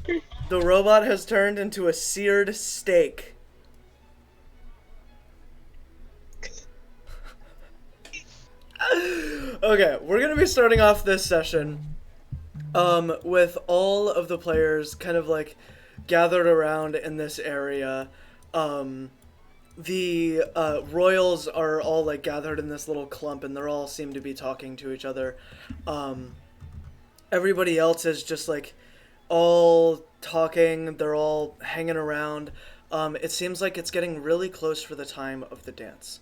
The robot has turned into a seared steak. Okay, we're gonna be starting off this session with all of the players kind of like gathered around in this area. The royals are all like gathered in this little clump, and they're all seem to be talking to each other. Everybody else is just like all talking. They're all hanging around. It seems like it's getting really close for the time of the dance.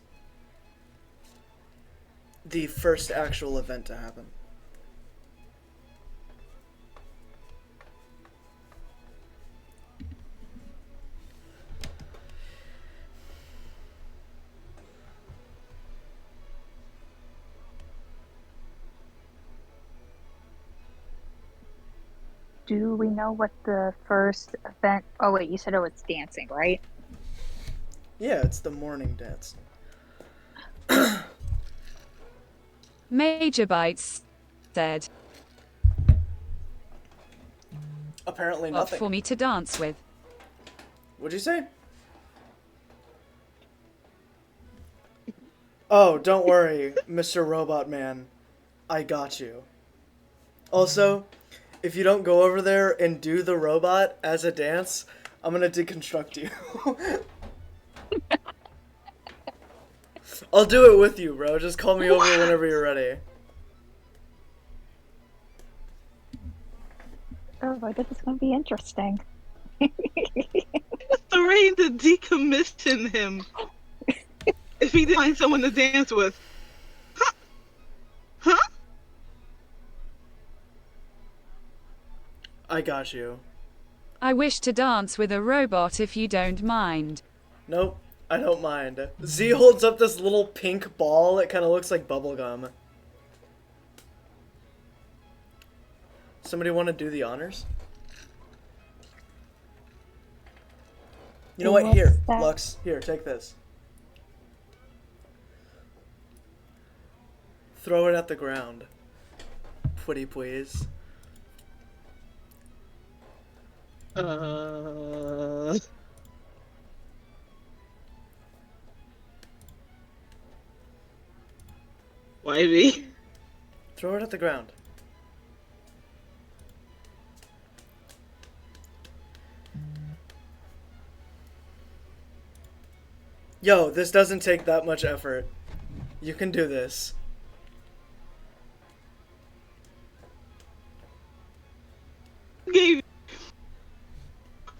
The first actual event to happen. Do we know what the first event? Oh wait, you said it was dancing, right? Yeah, it's the morning dance. Major Bites said, Apparently "What nothing. for me to dance with?" What'd you say? Oh, don't worry, Mr. Robot Man. I got you. Also, if you don't go over there and do the robot as a dance, I'm gonna deconstruct you. I'll do it with you, bro. Just call me over whenever you're ready. Oh, I guess it's gonna be interesting. Threatening to decommission him if he didn't find someone to dance with. Huh? Huh? I got you. I wish to dance with a robot if you don't mind. Nope, I don't mind. Z holds up this little pink ball. It kind of looks like bubblegum. Somebody want to do the honors? You know what? What's Here, that? Lux. Here, take this. Throw it at the ground. Pretty please. Wivey. Throw it at the ground. Yo, this doesn't take that much effort. You can do this. Gave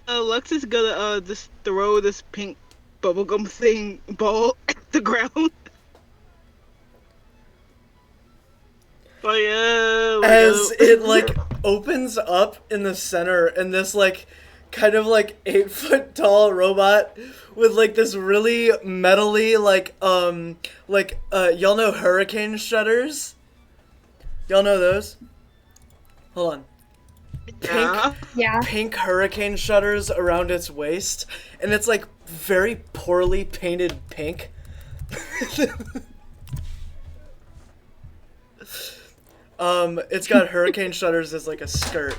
Lux is gonna just throw this pink bubblegum thing ball at the ground. Oh yeah. As it like opens up in the center, and this like kind of like 8-foot tall robot with like this really metally y'all know hurricane shutters? Y'all know those? Hold on. Yeah. Yeah. Pink hurricane shutters around its waist, and it's like very poorly painted pink. It's got hurricane shutters as like a skirt.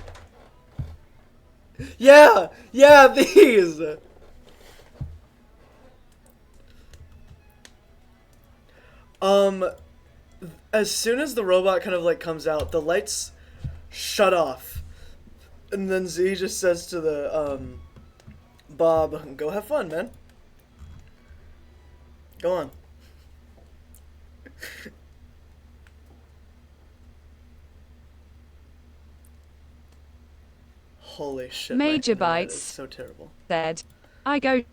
Yeah, these. As soon as the robot kind of like comes out, the lights shut off, and then Z just says to the Bob, "Go have fun, man. Go on." Holy shit. my Major internet Bites is so terrible. said, "I go."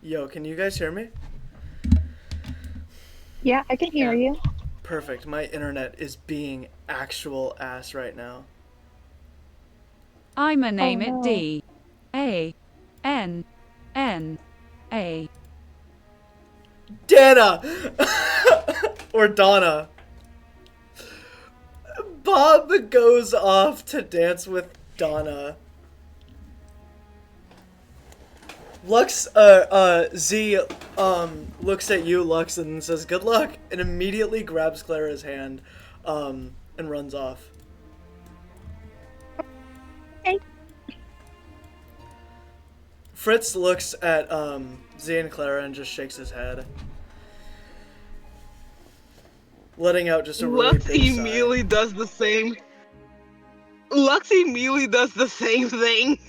Yo, can you guys hear me? Yeah, I can hear you. Perfect. My internet is being actual ass right now. I'ma name Oh, no. it D-A-N-N-A. Dana! Or Donna. Bob goes off to dance with Donna. Lux, Z, looks at you, Lux, and says, "Good luck," and immediately grabs Clara's hand, and runs off. Fritz looks at Z and Clara and just shakes his head, letting out just a really Lux big sigh. immediately does the same. Lux immediately does the same thing,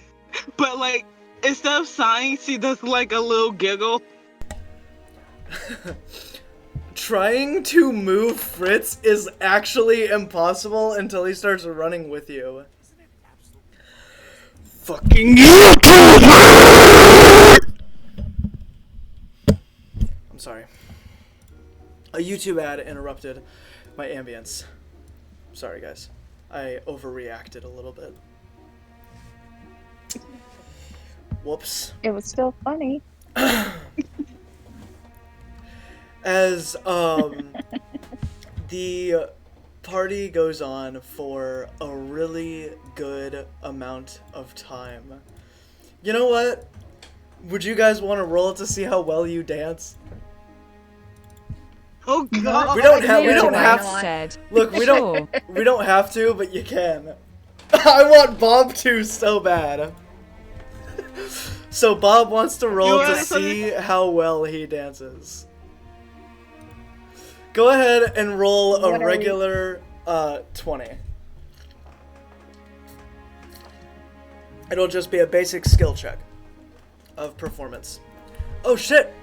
but like instead of sighing, she does like a little giggle. Trying to move Fritz is actually impossible until he starts running with you. Fucking YouTube! I'm sorry. A YouTube ad interrupted my ambience. Sorry, guys. I overreacted a little bit. Whoops. It was still funny. As the party goes on for a really good amount of time. You know what? Would you guys want to roll to see how well you dance? Oh god! We don't have. We Major don't have. Bites said. Look, we Sure. don't. We don't have to, but you can. I want Bob to so bad. So Bob wants to roll to see how well he dances. Go ahead and roll a regular 20. It'll just be a basic skill check of performance. Oh shit!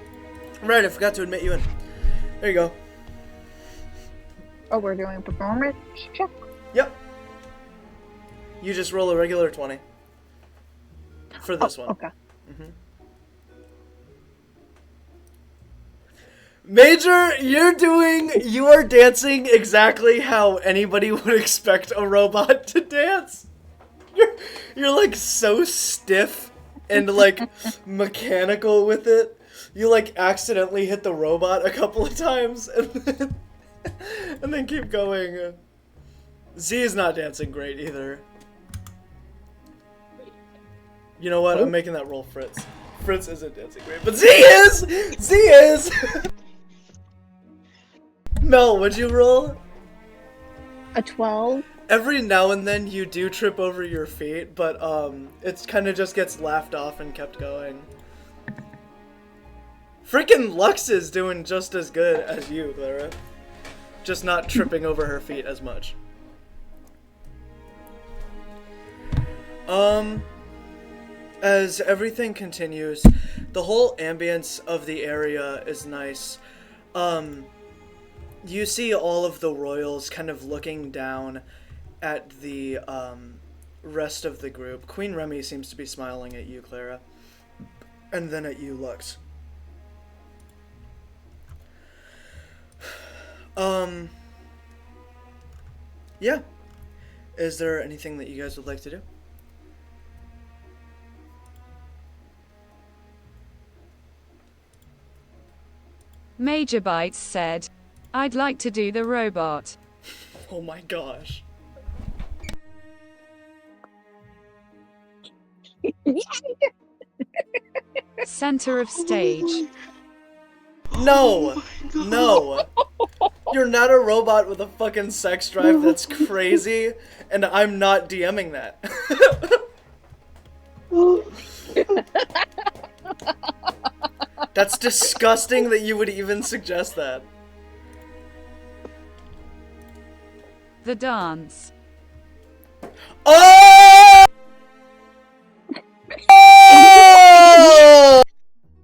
Right, I forgot to admit you in. There you go. Oh, we're doing a performance check? Yep. You just roll a regular 20. For this one. Okay. Major, you are dancing exactly how anybody would expect a robot to dance. You're like so stiff and like mechanical with it. You like accidentally hit the robot a couple of times and then keep going. Z is not dancing great either. You know what? I'm making that roll Fritz. Fritz isn't dancing great, but Z is! Z is! Mel, would you roll? A 12? Every now and then you do trip over your feet, but it kind of just gets laughed off and kept going. Freaking Lux is doing just as good as you, Clara. Just not tripping over her feet as much. As everything continues, the whole ambience of the area is nice. You see all of the royals kind of looking down at the rest of the group. Queen Remy seems to be smiling at you, Clara. And then at you, Lux. Yeah. Is there anything that you guys would like to do? Major Bites said, I'd like to do the robot. Oh my gosh. Center of stage. No! No! You're not a robot with a fucking sex drive that's crazy, and I'm not DMing that. That's disgusting that you would even suggest that. The dance. Oh! Oh!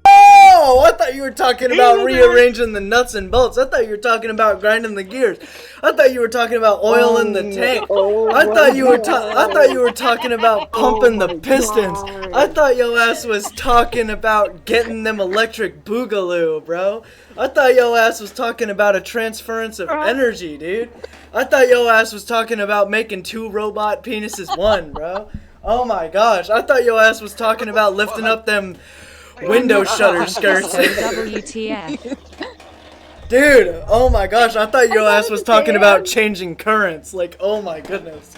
Oh! I thought you were talking about rearranging the nuts and bolts. I thought you were talking about grinding the gears. I thought you were talking about oil in the tank. I thought you were talking about pumping the pistons. I thought your ass was talking about getting them electric boogaloo, bro. I thought your ass was talking about a transference of energy, dude. I thought your ass was talking about making 2 robot penises 1, bro. Oh my gosh. I thought your ass was talking about lifting up them window shutter skirts. WTF. Dude, oh my gosh, I thought your ass was talking about changing currents. Like, oh my goodness.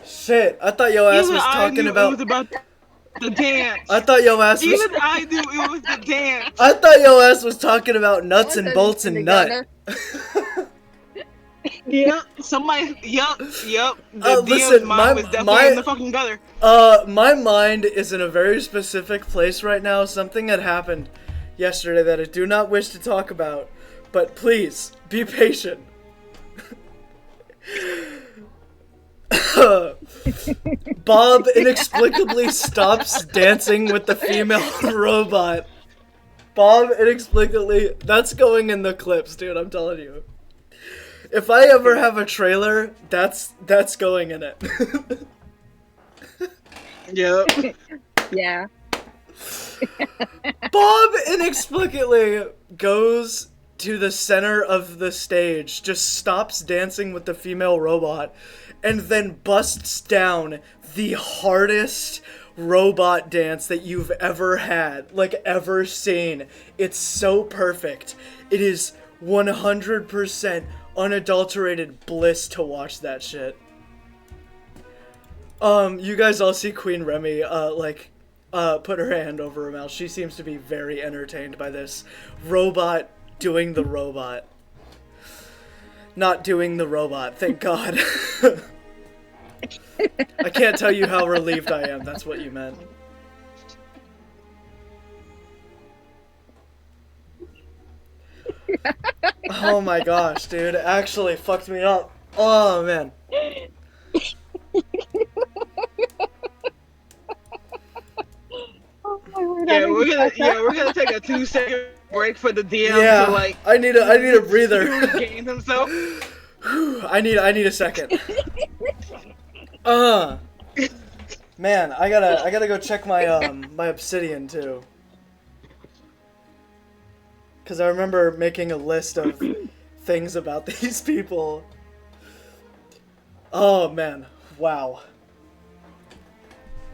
Shit, I thought your ass was talking about... It was about the dance. I thought your ass was... Even I knew it was the dance. I thought your ass was talking about nuts and bolts and nut. Yep. Somebody. Yep. The Listen, DM's mind was definitely in the fucking gutter. My mind is in a very specific place right now. Something had happened yesterday that I do not wish to talk about, but please be patient. Bob inexplicably stops dancing with the female robot. Bob inexplicably... That's going in the clips, dude, I'm telling you. If I ever have a trailer, that's going in it. Yep. Yeah. Bob inexplicably goes to the center of the stage, just stops dancing with the female robot, and then busts down the hardest robot dance that you've ever had, like ever seen. It's so perfect. It is 100% unadulterated bliss to watch that shit. You guys all see Queen Remy, put her hand over her mouth. She seems to be very entertained by this robot doing the robot. Not doing the robot, thank God. I can't tell you how relieved I am, that's what you meant. Oh my gosh, dude, it actually fucked me up. Oh man. Oh my word, Yeah, we're gonna take a 2-second break for the DM Yeah, to like. I need a breather. Regain himself. I need a second. Man, I gotta go check my my obsidian too. Cause I remember making a list of things about these people. Oh man, wow.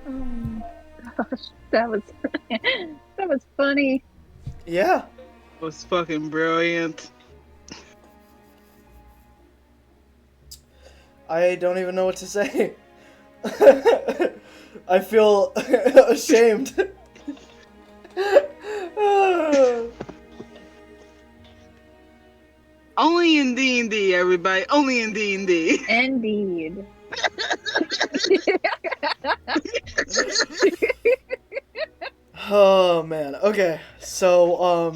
Oh gosh, that was that was funny. Yeah. It was fucking brilliant. I don't even know what to say. I feel ashamed. Only in D&D, everybody. Only in D&D. Indeed. Oh man. Okay. So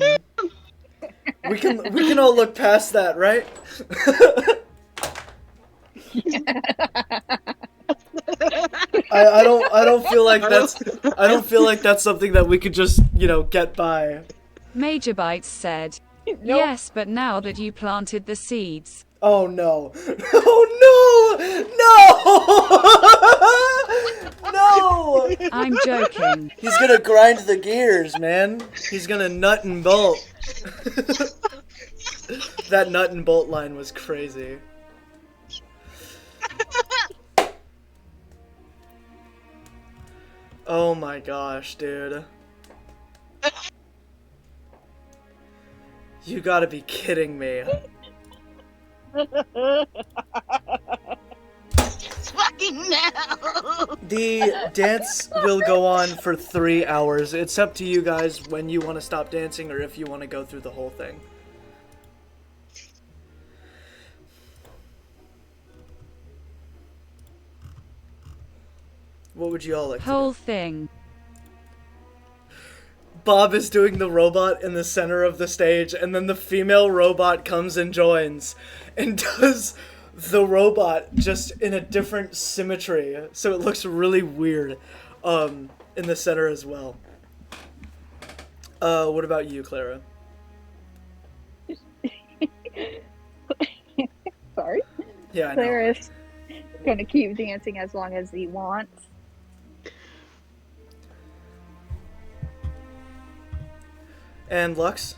we can all look past that, right? I don't feel like that's something that we could just, get by. Major Bites said, Nope. yes, but now that you planted the seeds. Oh no. Oh no! No! I'm joking. He's gonna grind the gears, man. He's gonna nut and bolt. That nut and bolt line was crazy. Oh my gosh, dude. You gotta be kidding me. Fucking no! The dance will go on for 3 hours. It's up to you guys when you want to stop dancing or if you want to go through the whole thing. What would you all like to do? Whole thing. Bob is doing the robot in the center of the stage, and then the female robot comes and joins and does the robot just in a different symmetry, so it looks really weird in the center as well. What about you, Clara? Sorry. Yeah, I know. Clara's gonna keep dancing as long as he wants. And Lux?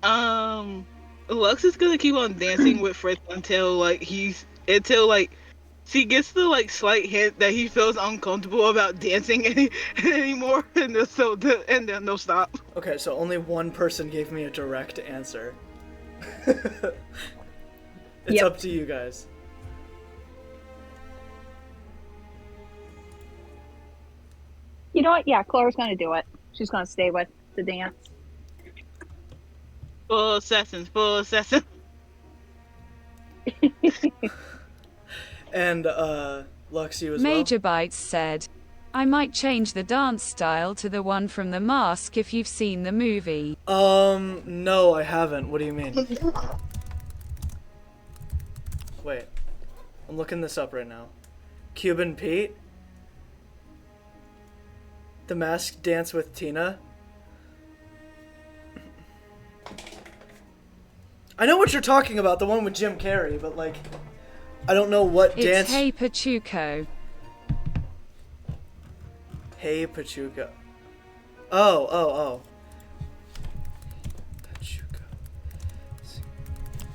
Lux is gonna keep on dancing with Fritz until she gets the slight hint that he feels uncomfortable about dancing anymore, and then they'll stop. Okay, so only one person gave me a direct answer. It's up to you guys. You know what? Yeah, Clara's gonna do it. She's gonna stay with the dance. Full assassin. And Lux, you as well. Major Bites said, I might change the dance style to the one from The Mask if you've seen the movie. No, I haven't. What do you mean? Wait. I'm looking this up right now. Cuban Pete? The Masked Dance with Tina? I know what you're talking about, the one with Jim Carrey, but like, I don't know what It's dance. Hey Pachuco. Hey Pachuca. Oh. Pachuca.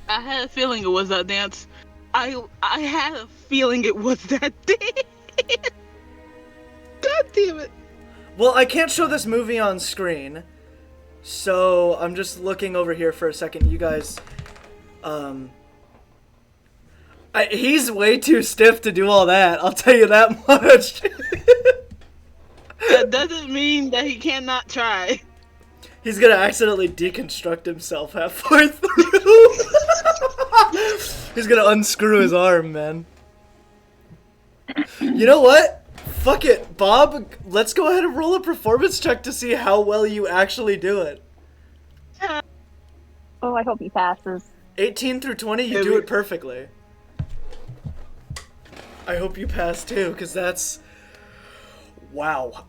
I had a feeling it was that dance. I had a feeling it was that dance. God damn it. Well, I can't show this movie on screen, so I'm just looking over here for a second. You guys, he's way too stiff to do all that. I'll tell you that much. That doesn't mean that he cannot try. He's gonna accidentally deconstruct himself halfway through. He's gonna unscrew his arm, man. You know what? Fuck it, Bob. Let's go ahead and roll a performance check to see how well you actually do it. Oh, I hope he passes. 18 through 20, you do it perfectly. I hope you pass too, because that's... Wow.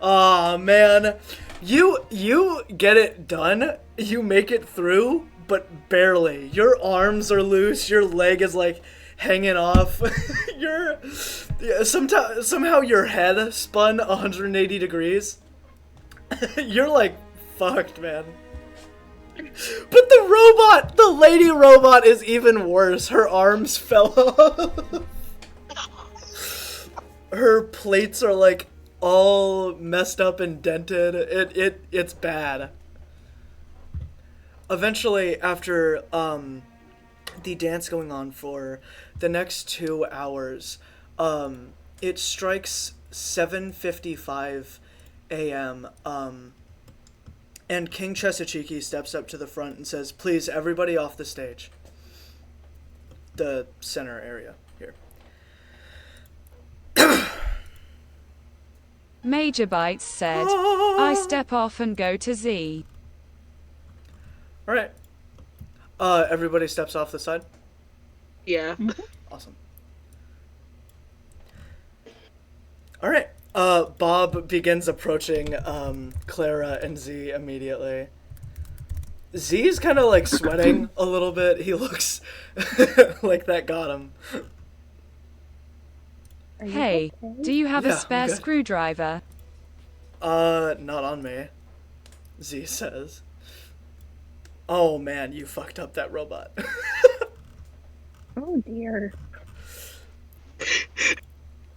Aw, man. You get it done, you make it through, but barely. Your arms are loose, your leg is like hanging off. Somehow your head spun 180 degrees. You're like fucked, man. But the lady robot is even worse. Her arms fell off. Her plates are like all messed up and dented. It's bad. Eventually, after the dance going on for the next 2 hours, it strikes 7:55 a.m. And King Chesacheeki steps up to the front and says, "Please, everybody off the stage." The center area here. Major Bites said, I step off and go to Z. Alright. Everybody steps off the side? Yeah. Awesome. Alright. Bob begins approaching Clara and Z immediately. Z's kind of like sweating a little bit. He looks like that got him. Hey, do you have Yeah, a I'm spare good. screwdriver? Not on me, Z says. Oh man, you fucked up that robot. Oh dear.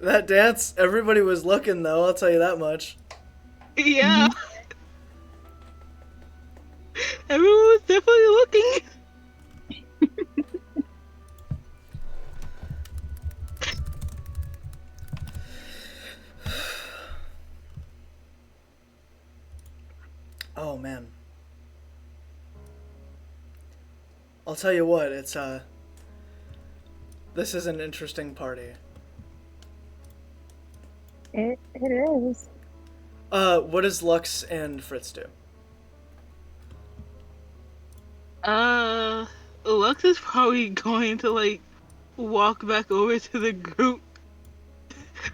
That dance, everybody was looking though, I'll tell you that much. Yeah. Everyone was definitely looking. Oh man. I'll tell you what, it's this is an interesting party. It is. What does Lux and Fritz do? Lux is probably going to like walk back over to the group.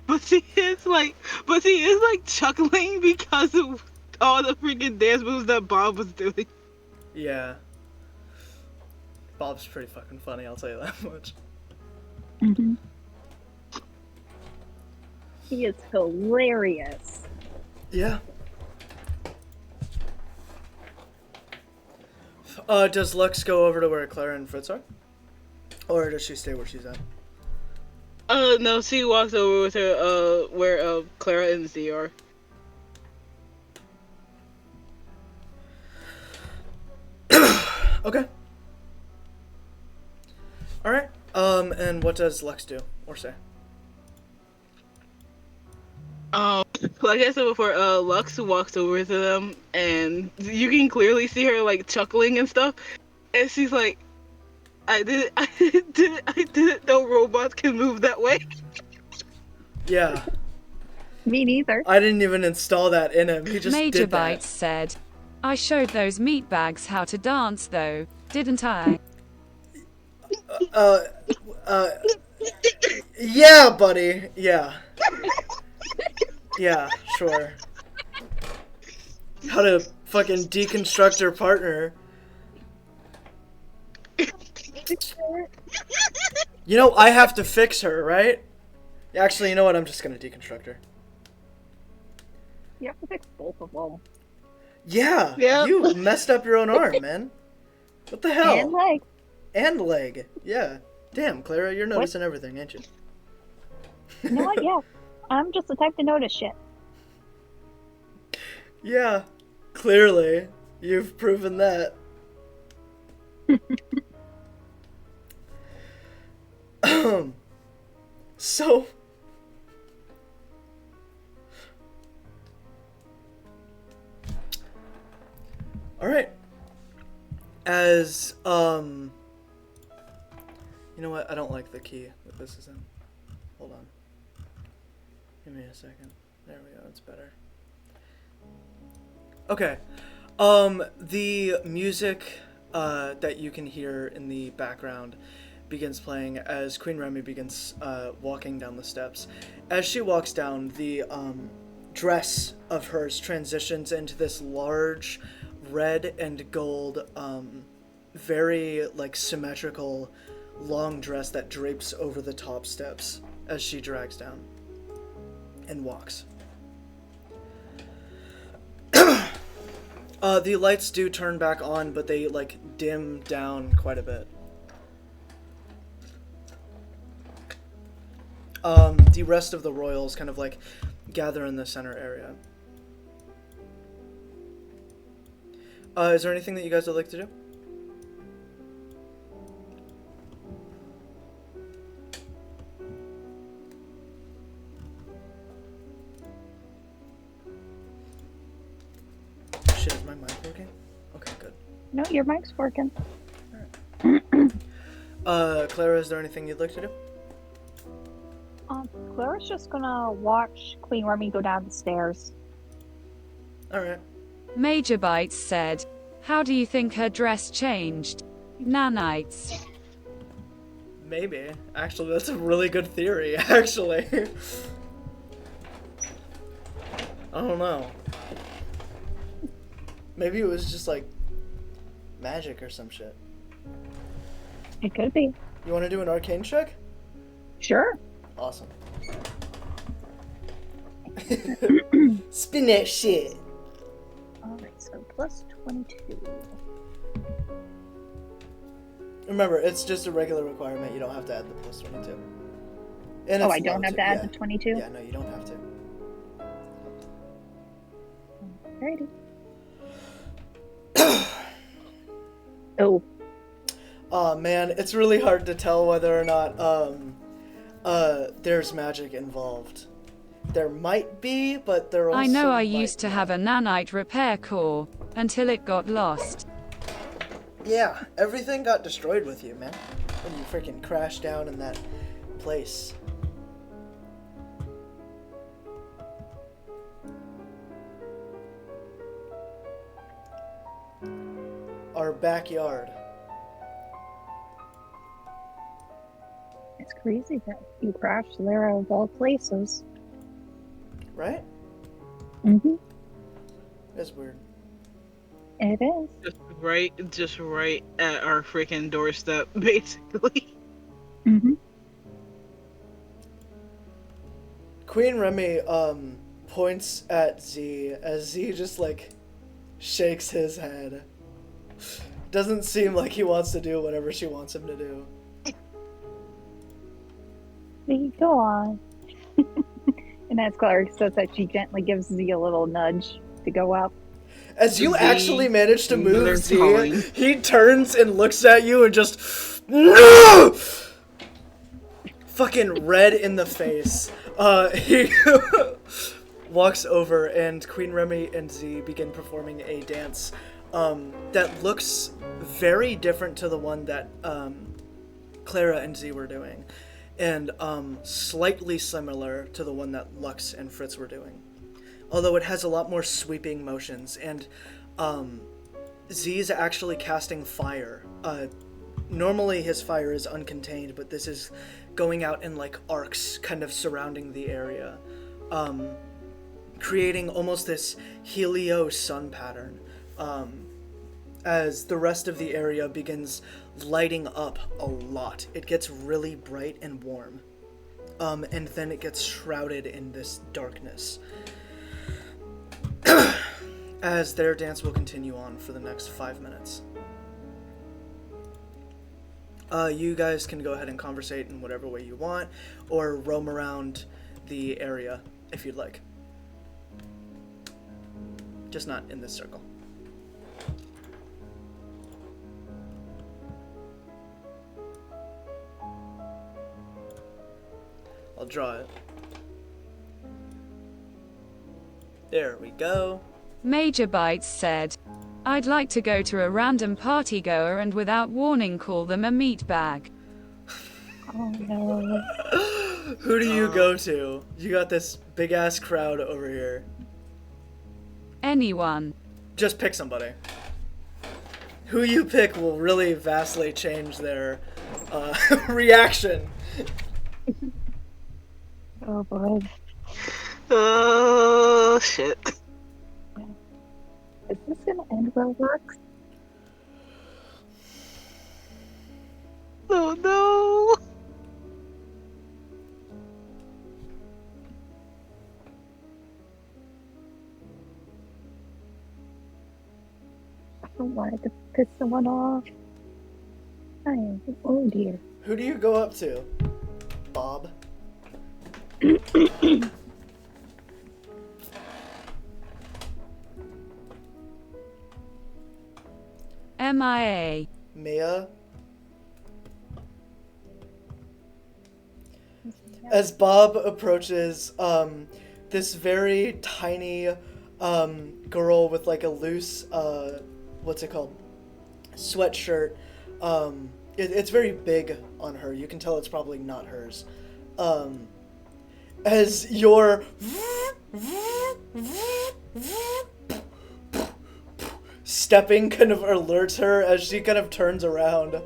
But she is like chuckling because of all the freaking dance moves that Bob was doing. Yeah. Bob's pretty fucking funny, I'll tell you that much. Mm-hmm. He is hilarious. Yeah. Does Lux go over to where Clara and Fritz are? Or does she stay where she's at? No, she walks over with her, where, Clara and Z are. Okay. Alright. And what does Lux do? Or say? like I said before, Lux walks over to them, and you can clearly see her like chuckling and stuff. And she's like, I didn't know robots can move that way." Yeah. Me neither. I didn't even install that in him. He just Major did that. Bites said, I showed those meatbags how to dance though, didn't I? Yeah, buddy. Yeah. Yeah, sure. How to fucking deconstruct her partner. You know, I have to fix her, right? Actually, you know what? I'm just gonna deconstruct her. You have to fix both of them. Yeah, Yep. you messed up your own arm, man. What the hell? And leg. And leg. Yeah. Damn, Clara, you're noticing everything, ain't you? You know what? Yeah. I'm just the type to notice shit. Yeah, clearly. You've proven that. So... Alright. As, you know what? I don't like the key that this is in. Hold on. Give me a second. There we go, that's better. Okay. The music, that you can hear in the background begins playing as Queen Remy begins, walking down the steps. As she walks down, the, dress of hers transitions into this large red and gold, very, like, symmetrical long dress that drapes over the top steps as she drags down and walks. The lights do turn back on, but they, like, dim down quite a bit. The rest of the royals kind of, like, gather in the center area. Is there anything that you guys would like to do? Shit, is my mic working? Okay, good. No, your mic's working. Clara, is there anything you'd like to do? Clara's just gonna watch Queen Remy go down the stairs. Alright. Major Bites said, how do you think her dress changed? Nanites. Maybe. Actually, that's a really good theory, actually. I don't know. Maybe it was just, like, magic or some shit. It could be. You want to do an arcane check? Sure. Awesome. Spin that shit. Alright, so plus 22. Remember, it's just a regular requirement. You don't have to add the plus 22. And Oh, it's I don't low have too. to add Yeah. the 22? Yeah, no, you don't have to. Alrighty. Oh. Oh man, it's really hard to tell whether or not there's magic involved. There might be, but there also I know I might used to not. have a nanite repair core, until it got lost. Yeah, everything got destroyed with you, man. When you freaking crashed down in that place. Our backyard. It's crazy that you crashed there of all places. Right? Mm-hmm. That's weird. It is. Just right at our freaking doorstep, basically. Mm-hmm. Queen Remy points at Z as Z just like shakes his head. Doesn't seem like he wants to do whatever she wants him to do. Go on. And that's Clark says that she gently gives Z a little nudge to go up. As you Z, actually manage to move they're Z, calling. he turns and looks at you and just no! Fucking red in the face. He walks over, and Queen Remy and Z begin performing a dance that looks very different to the one that Clara and Z were doing, and slightly similar to the one that Lux and Fritz were doing. Although it has a lot more sweeping motions, and Z's actually casting fire. Normally his fire is uncontained, but this is going out in like arcs kind of surrounding the area, creating almost this helio sun pattern, as the rest of the area begins lighting up a lot. It gets really bright and warm, and then it gets shrouded in this darkness. As their dance will continue on for the next 5 minutes. You guys can go ahead and conversate in whatever way you want, or roam around the area if you'd like. Just not in this circle. I'll draw it. There we go. Major Bites said, I'd like to go to a random partygoer and without warning call them a meatbag. Oh no. Who do you go to? You got this big ass crowd over here. Anyone. Just pick somebody. Who you pick will really vastly change their reaction. Oh boy. Oh shit. Is this gonna end well, Lux? Oh no. I don't want to piss someone off. Oh dear. Who do you go up to? Bob? MIA. Mia? As Bob approaches, this very tiny girl with like a loose, what's it called? Sweatshirt. It's very big on her. You can tell it's probably not hers. As your stepping kind of alerts her as she kind of turns around.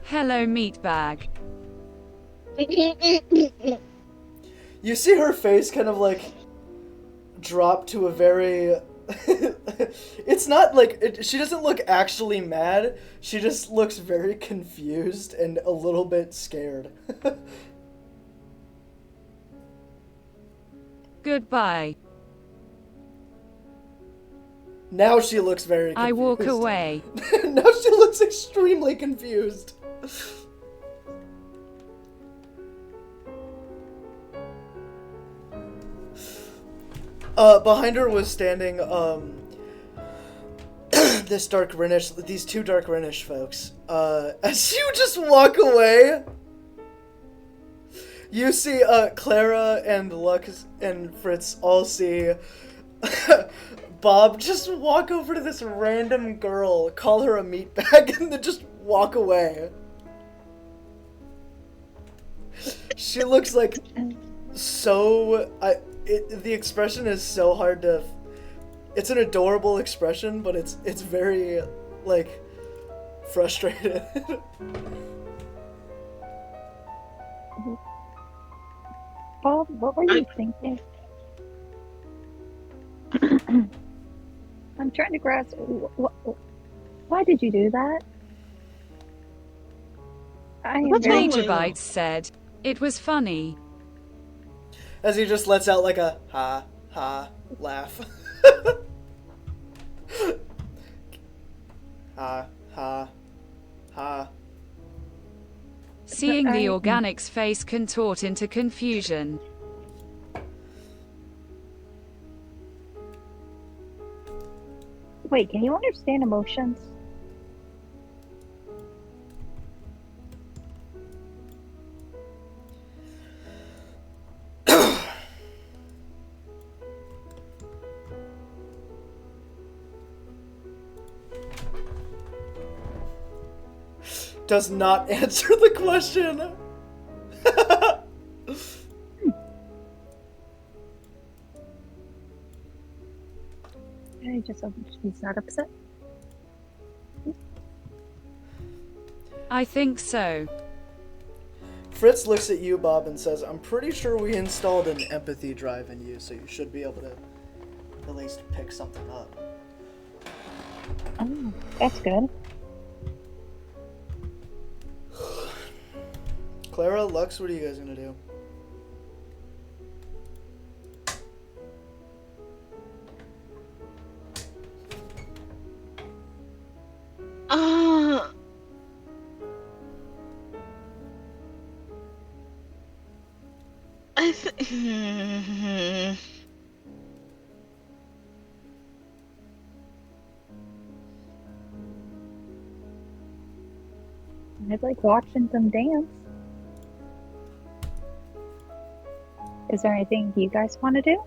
Hello, meatbag. You see her face kind of like drop to a very... It's not like... she doesn't look actually mad. She just looks very confused and a little bit scared. Goodbye. Now she looks very confused. I walk away. Now she looks extremely confused. Behind her was standing, these two dark Rhenish folks. As you just walk away, you see, Clara and Lux and Fritz all see Bob just walk over to this random girl, call her a meatbag, and then just walk away. She looks like so... the expression is so hard to... It's an adorable expression, but it's very, like, frustrated. Bob, what were you thinking? I'm trying to grasp. Why did you do that? I am very... Major Bites said, it was funny. As he just lets out like a ha ha laugh. Ha ha ha. Seeing the organic's face contort into confusion. Wait, can you understand emotions? does not answer the question. I just hope she's not upset. I think so. Fritz looks at you, Bob, and says, I'm pretty sure we installed an empathy drive in you, so you should be able to at least pick something up. Oh, that's good. Clara, Lux, what are you guys gonna do? I'd like watching them dance. Is there anything you guys want to do?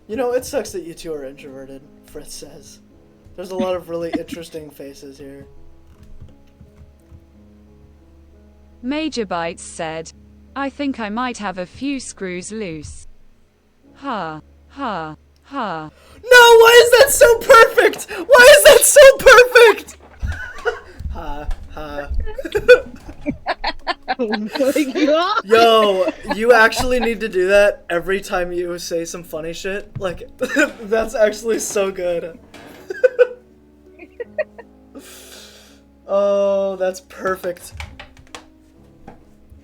You know, it sucks that you two are introverted, Fritz says. There's a lot of really interesting faces here. Major Bites said, I think I might have a few screws loose. Ha, ha, ha. No, why is that so perfect? Why is that so perfect? Ha, ha. Oh my god! Yo, you actually need to do that every time you say some funny shit. Like, that's actually so good. Oh, that's perfect.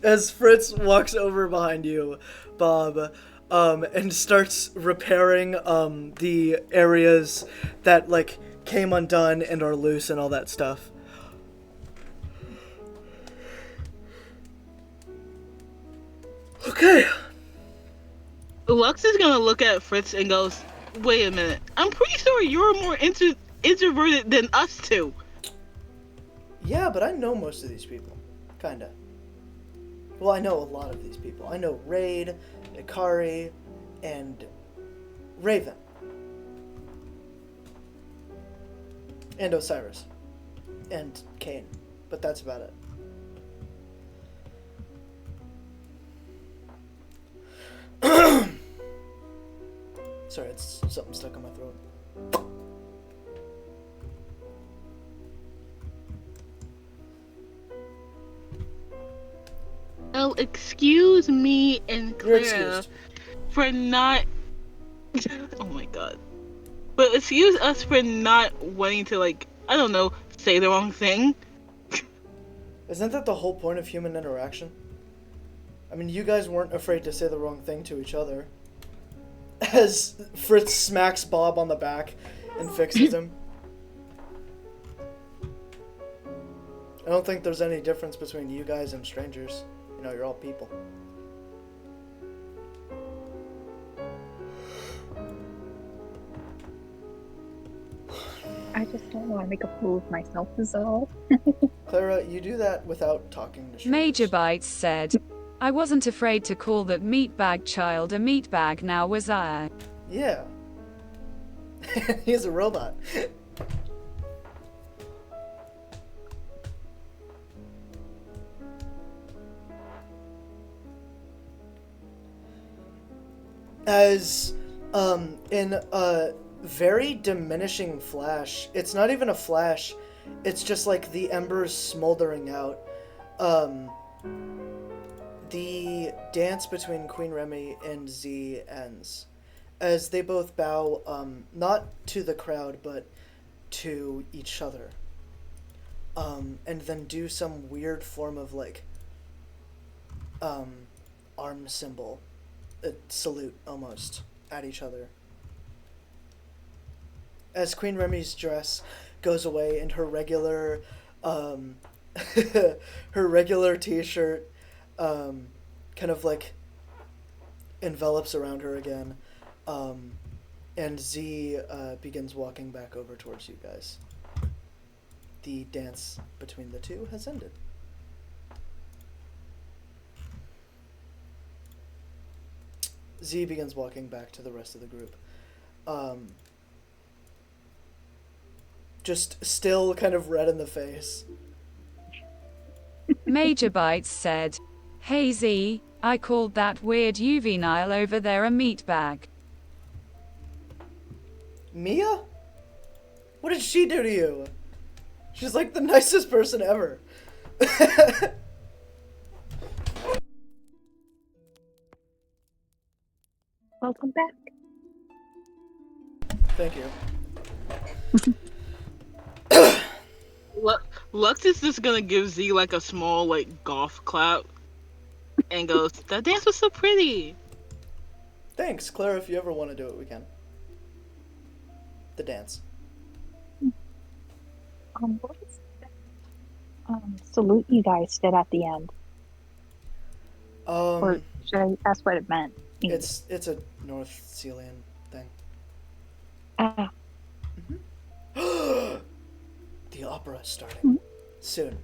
As Fritz walks over behind you, Bob, and starts repairing, the areas that, like, came undone and are loose and all that stuff. Okay. Lux is gonna look at Fritz and goes, wait a minute. I'm pretty sure you're more introverted than us two. Yeah, but I know most of these people. Kinda. Well, I know a lot of these people. I know Raid, Ikari, and Raven. And Osiris. And Kane. But that's about it. Sorry, it's something stuck in my throat. Well, excuse me and You're Clara excused. for not... Oh my god. But excuse us for not wanting to, like, I don't know, say the wrong thing. Isn't that the whole point of human interaction? I mean, you guys weren't afraid to say the wrong thing to each other. As Fritz smacks Bob on the back and fixes him. I don't think there's any difference between you guys and strangers. You know, you're all people. I just don't want to make a fool of myself is all. Clara, you do that without talking to strangers. Major Bites said, I wasn't afraid to call that meatbag child a meatbag, now was I? Yeah. He's a robot. As, in a very diminishing flash, it's not even a flash, it's just like the embers smoldering out, the dance between Queen Remy and Z ends, as they both bow, not to the crowd, but to each other, and then do some weird form of, like, arm symbol, a salute, almost, at each other. As Queen Remy's dress goes away and her regular, her regular t-shirt, kind of, like, envelops around her again, and Z, begins walking back over towards you guys. The dance between the two has ended. Z begins walking back to the rest of the group. Just still kind of red in the face. Major Bites said, "Hey Z, I called that weird juvenile over there a meatbag." Mia? What did she do to you? She's like the nicest person ever. Welcome back. Thank you. Lux is just gonna give Z like a small like golf clap and goes, "That dance was so pretty." Thanks, Claire. If you ever want to do it, we can. The dance. What was that? Salute you guys did at the end. Or should I ask what it meant? It's a North Sealian thing. Ah. The opera is starting soon.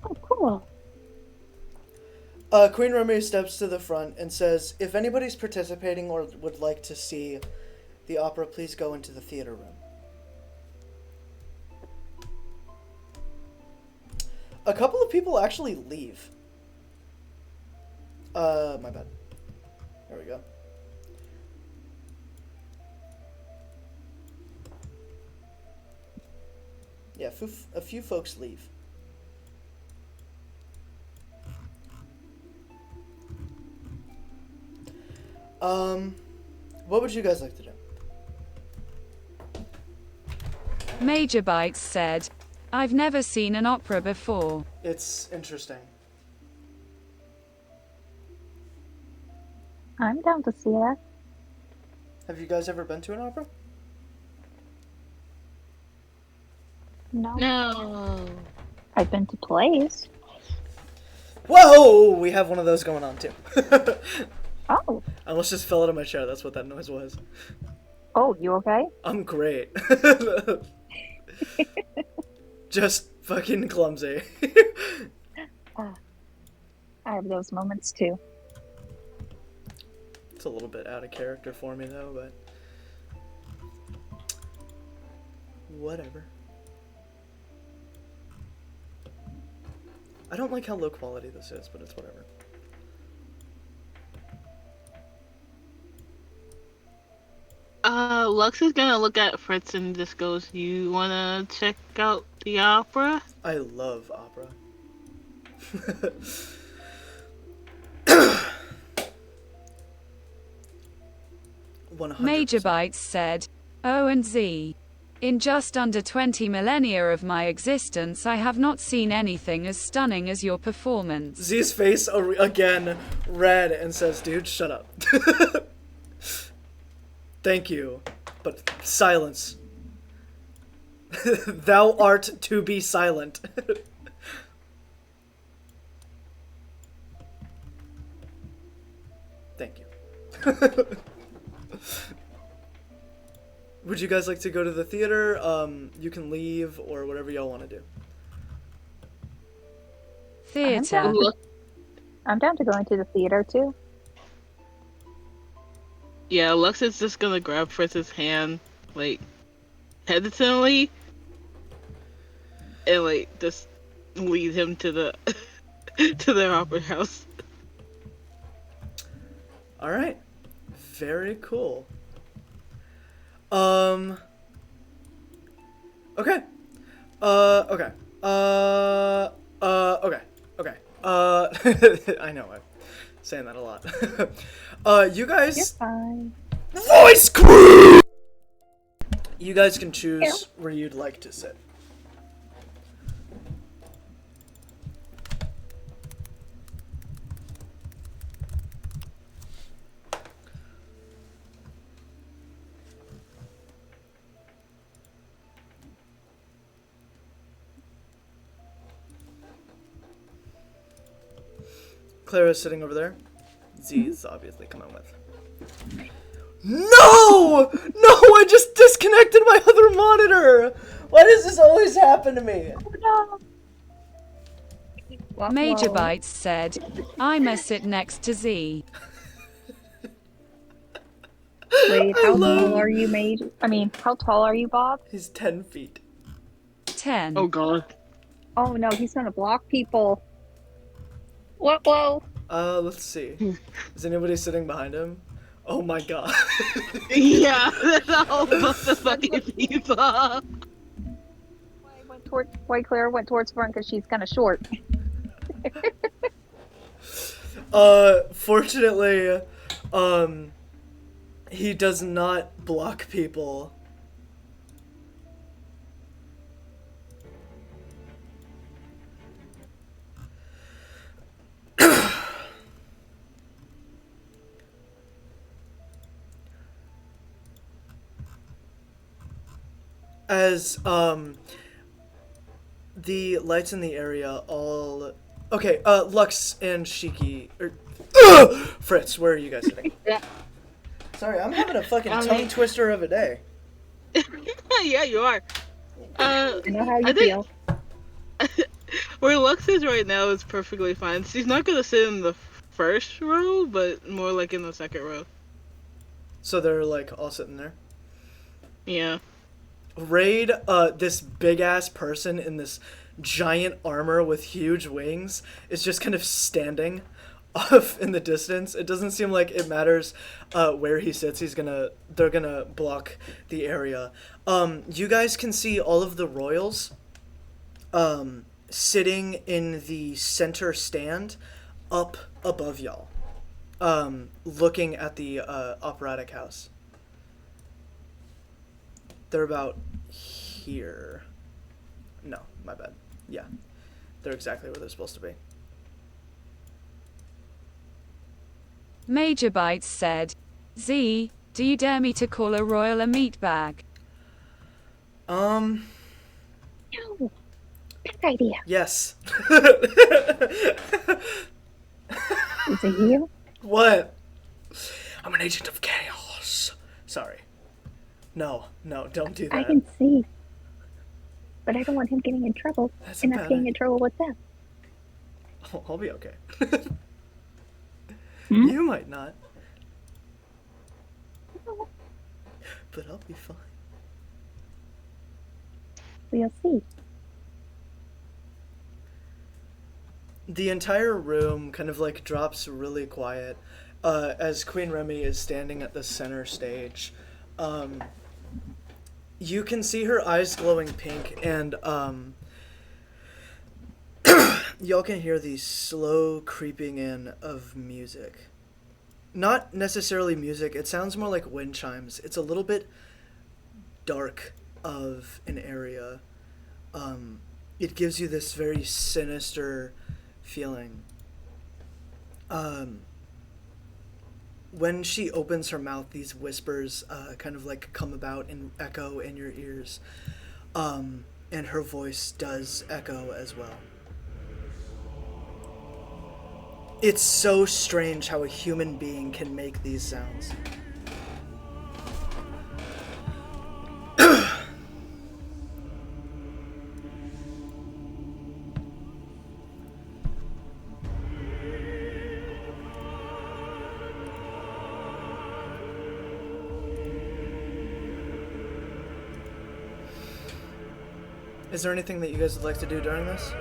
Oh, cool. Queen Remy steps to the front and says, "If anybody's participating or would like to see the opera, please go into the theater room." A couple of people actually leave. My bad. There we go. Yeah, a few folks leave. What would you guys like to do? Major Bites said, "I've never seen an opera before." It's interesting. I'm down to see that. Have you guys ever been to an opera? No. No. I've been to plays. Whoa! We have one of those going on too. Oh. I almost just fell out of my chair. That's what that noise was. Oh, you okay? I'm great. Just fucking clumsy. I have those moments too. It's a little bit out of character for me though, but whatever. I don't like how low quality this is, but it's whatever. Lux is gonna look at Fritz and just goes, "You wanna check out the opera?" I love opera. 100%. Major Bites said, "O and Z. In just under 20 millennia of my existence, I have not seen anything as stunning as your performance." Z's face again red and says, "Dude, shut up." Thank you, but silence. Thou art to be silent. Thank you. Would you guys like to go to the theater? You can leave or whatever y'all want to do. Theater. I'm down to go into the theater too. Yeah, Lux is just gonna grab Fritz's hand, like, hesitantly, and, like, just lead him to the, to their opera house. Alright. Very cool. Okay. Okay. Okay. I know, I'm saying that a lot. You You're guys... fine. Voice crew! You guys can choose where you'd like to sit. Clara's sitting over there. Z's obviously coming with. No! No! I just disconnected my other monitor! Why does this always happen to me? Oh, no. Major Whoa. Bites said, "I'ma sit next to Z." Wait, I how love. tall are you, Mage? I mean, how tall are you, Bob? He's 10 feet. 10. Oh god. Oh no, he's gonna block people. What? Whoa! Let's see. Is anybody sitting behind him? Oh my god. Yeah, there's a whole bunch of fucking people. Why Claire went towards front because she's kind of short. Fortunately, he does not block people. As, the lights in the area all... Okay, Lux and Shiki... Fritz, where are you guys sitting? Yeah. Sorry, I'm having a fucking tongue twister of a day. Yeah, you are. I know how you I think feel. where Lux is right now is perfectly fine. She's not gonna sit in the first row, but more like in the second row. So they're, like, all sitting there. Yeah. Raid, this big-ass person in this giant armor with huge wings is just kind of standing off in the distance. It doesn't seem like it matters where he sits. They're gonna block the area. You guys can see all of the royals sitting in the center stand up above y'all, looking at the operatic house. They're about here. No, my bad. Yeah. They're exactly where they're supposed to be. Major Bites said, Z, do you dare me to call a royal a meatbag? No, bad idea. Yes. Is it you? What? I'm an agent of chaos. Sorry. No, don't do that. I can see, but I don't want him getting in trouble That's and a us bad getting in trouble with them. I'll be okay. Hmm? You might not. But I'll be fine. We'll see. The entire room kind of like drops really quiet as Queen Remy is standing at the center stage. You can see her eyes glowing pink, and y'all can hear the slow creeping in of music. Not necessarily music, it sounds more like wind chimes. It's a little bit dark of an area. It gives you this very sinister feeling. When she opens her mouth, these whispers kind of like come about and echo in your ears. And her voice does echo as well. It's so strange how a human being can make these sounds. Is there anything that you guys would like to do during this?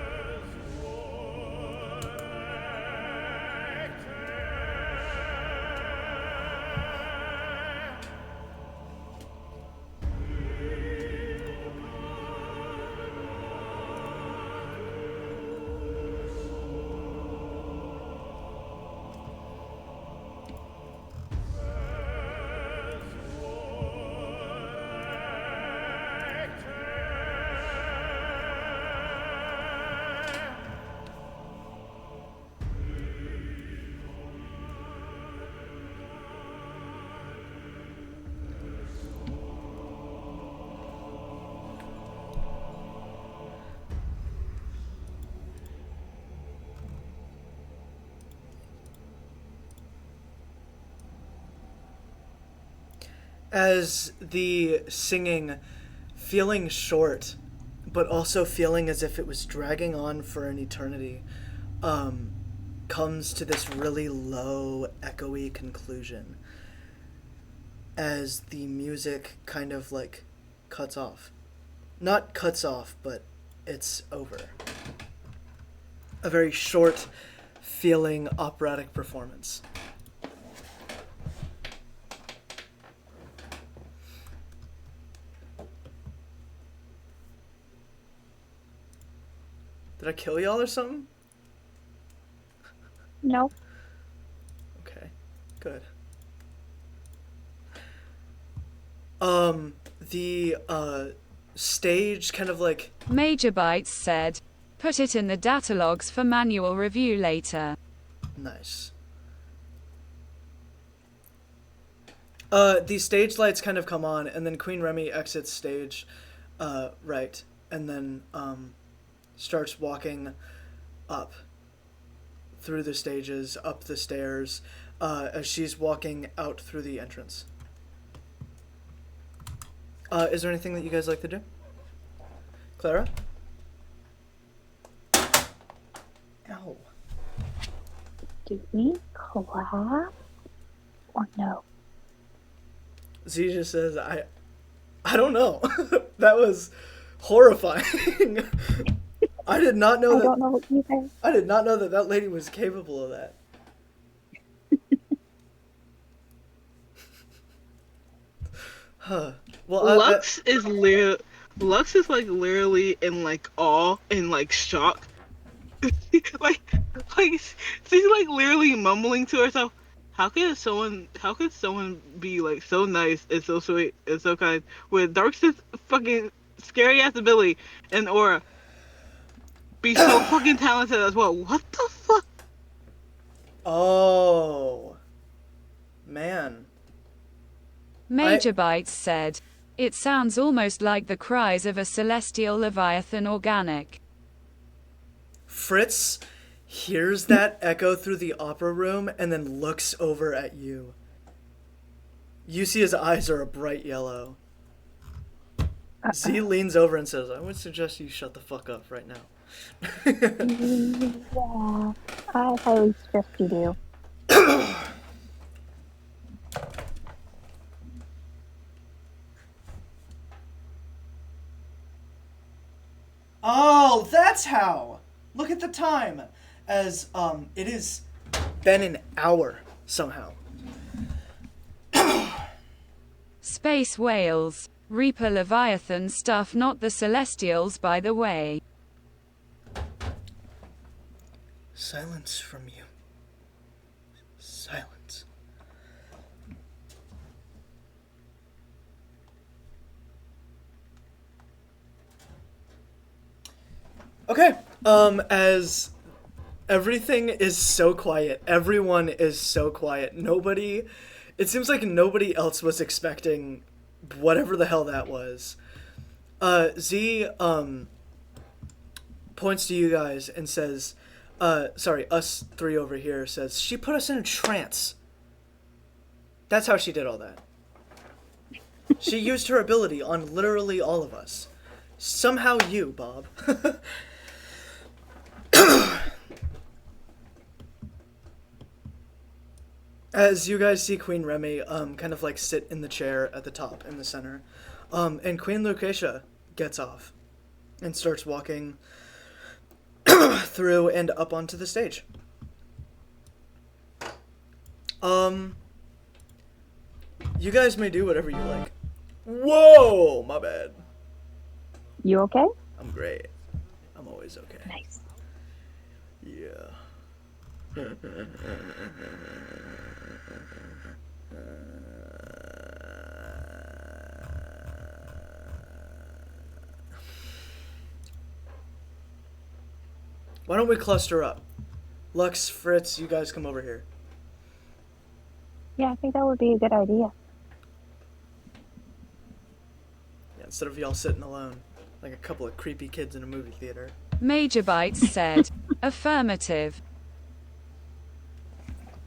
As the singing, feeling short, but also feeling as if it was dragging on for an eternity, comes to this really low, echoey conclusion. as the music kind of like cuts off. Not cuts off, but it's over. A very short, feeling operatic performance. Did I kill y'all or something? No. Okay, good. The stage kind of like... Major Bytes said, put it in the data logs for manual review later. Nice. The stage lights kind of come on, and then Queen Remy exits stage, right, and then, starts walking up through the stages, up the stairs, as she's walking out through the entrance. Is there anything that you guys like to do? Clara? Ow. Do we clap or no? Z just says, I don't know. That was horrifying. I did not know I don't know either. I did not know that lady was capable of that. Huh. Well, Lux is like literally in like awe and like shock. like she's like literally mumbling to herself. How could someone be like so nice and so sweet and so kind with Dark's fucking scary ass ability and aura be so fucking talented as well? What the fuck? Oh. Man. Major Bytes said, it sounds almost like the cries of a celestial leviathan organic. Fritz hears that echo through the opera room and then looks over at you. You see his eyes are a bright yellow. Z leans over and says, I would suggest you shut the fuck up right now. Yeah, I highly suggest you do. Oh, that's how! Look at the time! As, it has been an hour, somehow. Space whales, Reaper Leviathan stuff, not the Celestials, by the way. Silence from you. Silence. Okay, as everything is so quiet, everyone is so quiet, it seems like nobody else was expecting whatever the hell that was. Z, points to you guys and says, sorry, us three over here, says, she put us in a trance. That's how she did all that. She used her ability on literally all of us. Somehow you, Bob. As you guys see Queen Remy, kind of like sit in the chair at the top in the center, and Queen Lucretia gets off and starts walking through and up onto the stage. You guys may do whatever you like. Whoa, my bad. You okay? I'm great. I'm always okay. Nice. Yeah. Why don't we cluster up? Lux, Fritz, you guys come over here. Yeah, I think that would be a good idea. Yeah, instead of y'all sitting alone, like a couple of creepy kids in a movie theater. Major Bytes said, affirmative.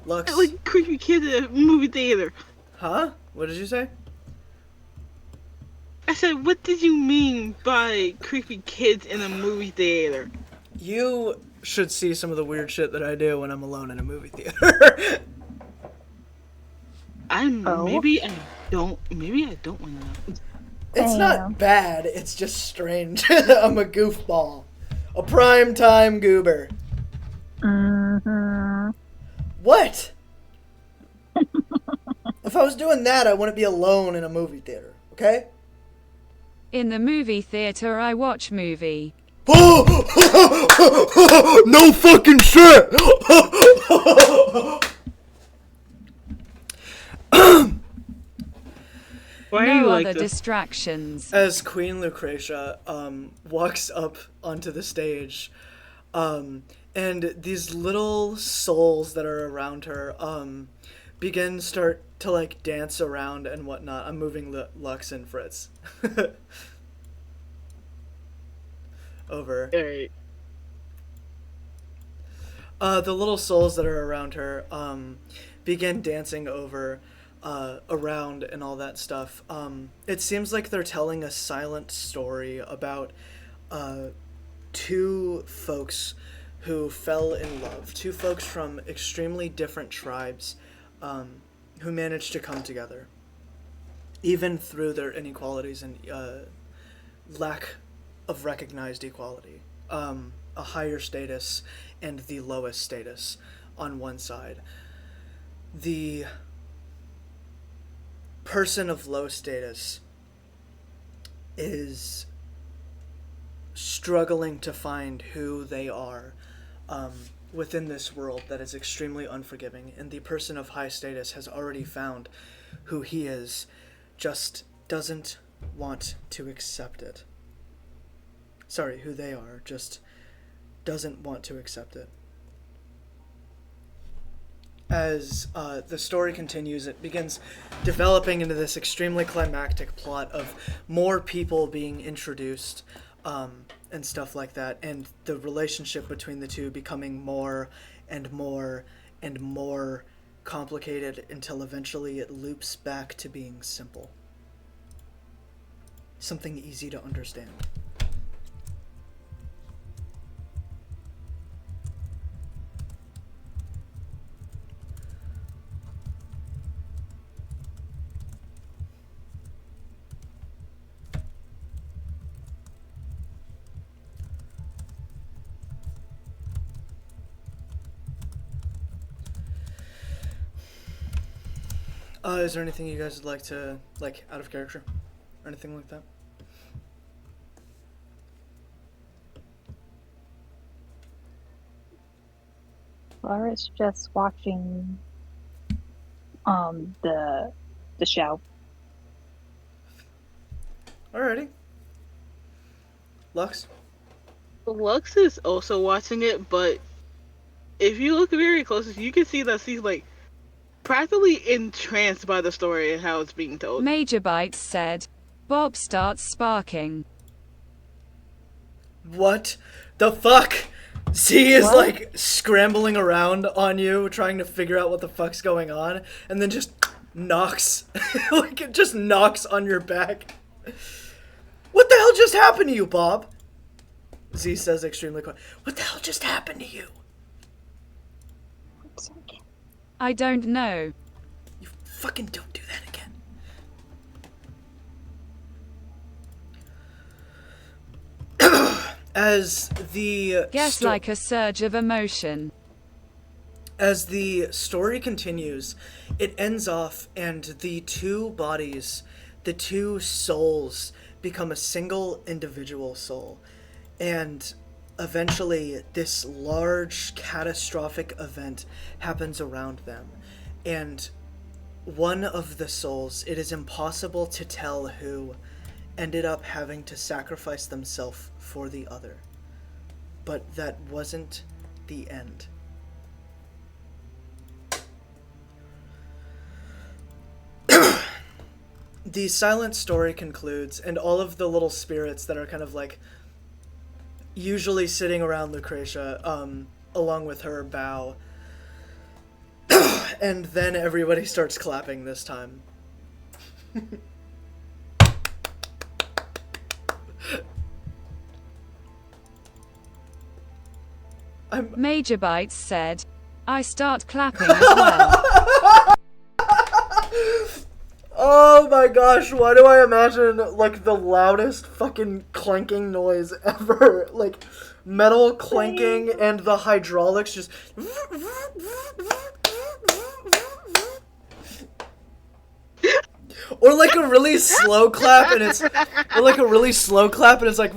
Lux. Like creepy kids at a movie theater. Huh? What did you say? I said, what did you mean by creepy kids in a movie theater? You should see some of the weird shit that I do when I'm alone in a movie theater. Maybe I don't. Maybe I don't want to know. It's Damn. not bad, it's just strange. I'm a goofball. A primetime goober. Mm-hmm. What? If I was doing that, I wouldn't be alone in a movie theater, okay? In the movie theater, I watch movie. No fucking shit! Why are No you like other this? distractions. As Queen Lucretia walks up onto the stage, and these little souls that are around her start to like dance around and whatnot. I'm moving Lux and Fritz over. Alright. The little souls that are around her begin dancing over, around, and all that stuff. It seems like they're telling a silent story about two folks who fell in love, two folks from extremely different tribes who managed to come together, even through their inequalities and lack of recognized equality. A higher status and the lowest status on one side. The person of low status is struggling to find who they are within this world that is extremely unforgiving, and the person of high status has already found who he is, just doesn't want to accept it. Sorry, who they are, just doesn't want to accept it. As the story continues, it begins developing into this extremely climactic plot of more people being introduced, and stuff like that, and the relationship between the two becoming more and more and more complicated until eventually it loops back to being simple. Something easy to understand. Is there anything you guys would like to, like, out of character? Or anything like that? Laura's just watching the show. Alrighty. Lux? Lux is also watching it, but if you look very closely, you can see that she's like practically entranced by the story and how it's being told. Major Bites said. Bob starts sparking. What the fuck? Z is What? like scrambling around on you, trying to figure out what the fuck's going on, and then just knocks. Like, it just knocks on your back. What the hell just happened to you, Bob? Z says extremely quiet. What the hell just happened to you? I don't know. You fucking don't do that again. As the Guess like a surge of emotion. As the story continues, it ends off and the two bodies, the two souls, become a single individual soul. And eventually this large catastrophic event happens around them. And one of the souls, it is impossible to tell who, ended up having to sacrifice themselves for the other. But that wasn't the end. The silent story concludes, and all of the little spirits that are kind of like usually sitting around Lucretia, along with her, bow. And then everybody starts clapping this time. Major Bites said. I start clapping as well. Oh my gosh, why do I imagine like the loudest fucking clanking noise ever? Like metal clanking and the hydraulics just or like a really slow clap and it's like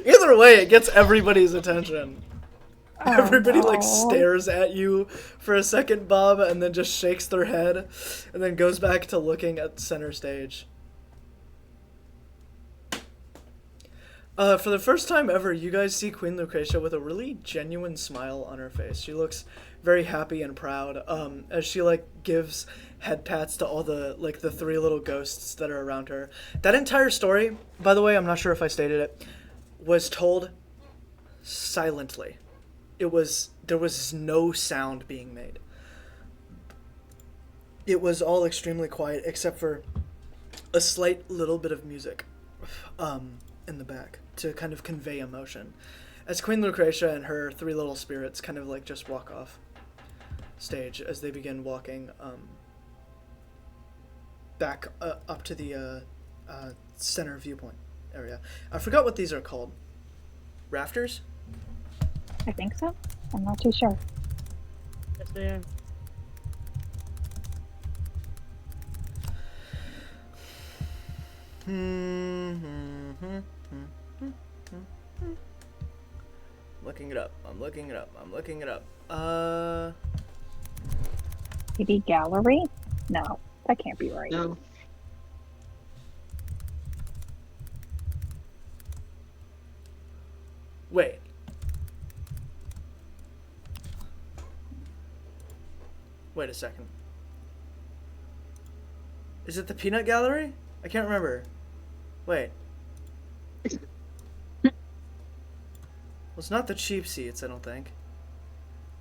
either way, it gets everybody's attention. Oh, Everybody no. like stares at you for a second, Bob, and then just shakes their head, and then goes back to looking at center stage. For the first time ever, you guys see Queen Lucretia with a really genuine smile on her face. She looks very happy and proud, as she like gives head pats to all the like the three little ghosts that are around her. That entire story, by the way, I'm not sure if I stated it, was told silently. There was no sound being made. It was all extremely quiet except for a slight little bit of music in the back to kind of convey emotion as Queen Lucretia and her three little spirits kind of like just walk off stage as they begin walking back up to the center viewpoint area. I forgot what these are called. Rafters? I think so. I'm not too sure. Yes, they are. Looking it up. I'm looking it up. Maybe gallery? No, that can't be right. No. Wait. Wait a second. Is it the Peanut Gallery? I can't remember. Wait. Well, it's not the cheap seats, I don't think.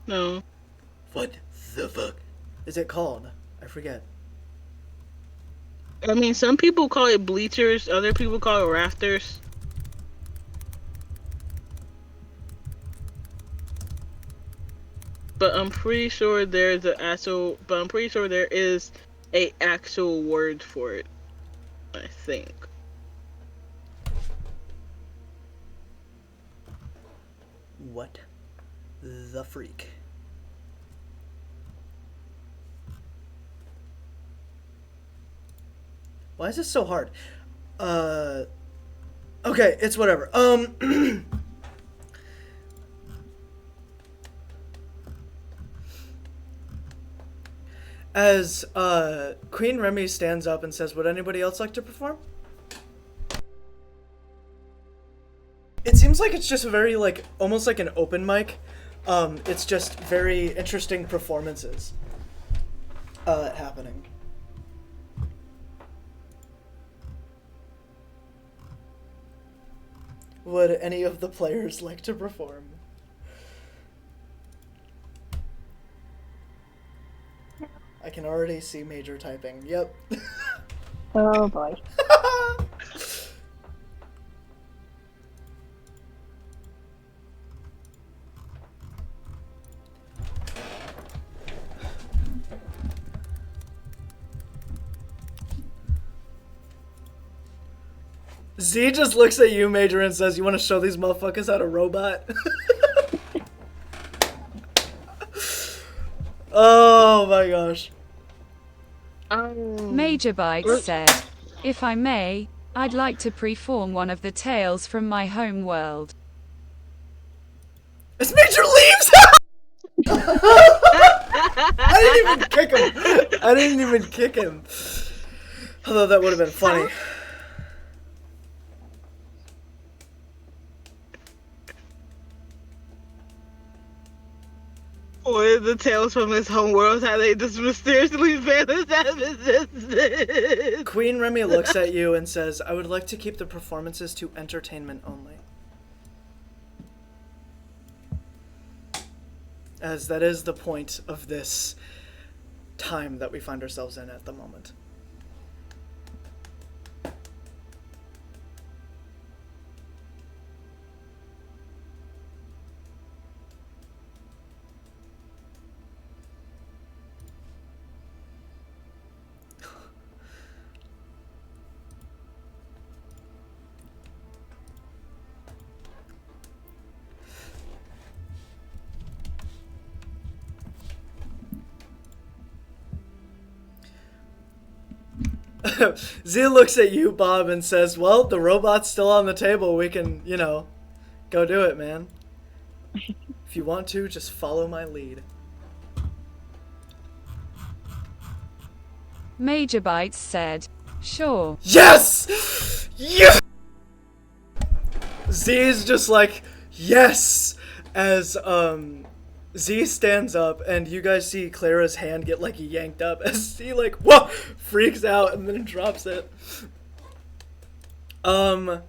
No. What the fuck is it called? I forget. I mean, some people call it bleachers, other people call it rafters. But I'm pretty sure there is a actual word for it. I think. What the freak? Why is this so hard? Okay, it's whatever. As Queen Remy stands up and says, "Would anybody else like to perform?" It seems like it's just very like almost like an open mic. It's just very interesting performances happening. Would any of the players like to perform? I can already see Major typing. Yep. Oh boy. Z just looks at you, Major, and says, "You want to show these motherfuckers how to robot?" Oh my gosh. Major Bites said, "If I may, I'd like to perform one of the tales from my home world." It's Major Leaves! I didn't even kick him. Although that would have been funny. Or the tales from his home world, how they just mysteriously vanished out of existence. Queen Remy looks at you and says, "I would like to keep the performances to entertainment only." As that is the point of this time that we find ourselves in at the moment. Z looks at you, Bob, and says, well, the robot's still on the table. We can, go do it, man. If you want to, just follow my lead. Major Bites said, sure. Yes! Yes! Z is just like, yes! As, Z stands up, and you guys see Clara's hand get, yanked up, as Z, whoa! Freaks out, and then drops it. As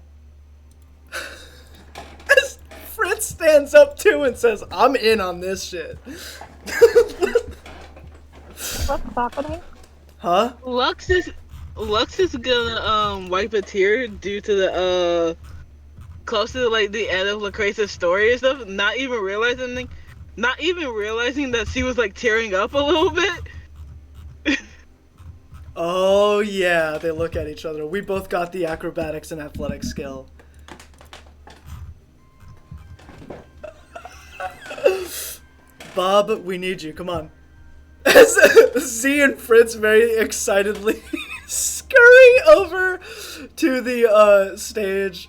Fritz stands up, too, and says, I'm in on this shit. What's happening? Huh? Lux is gonna wipe a tear due to the close to the end of Lucrezia's story and stuff, not even realizing that she was tearing up a little bit. Oh yeah, they look at each other. We both got the acrobatics and athletics skill. Bob, we need you. Come on. As Z and Fritz very excitedly scurry over to the stage.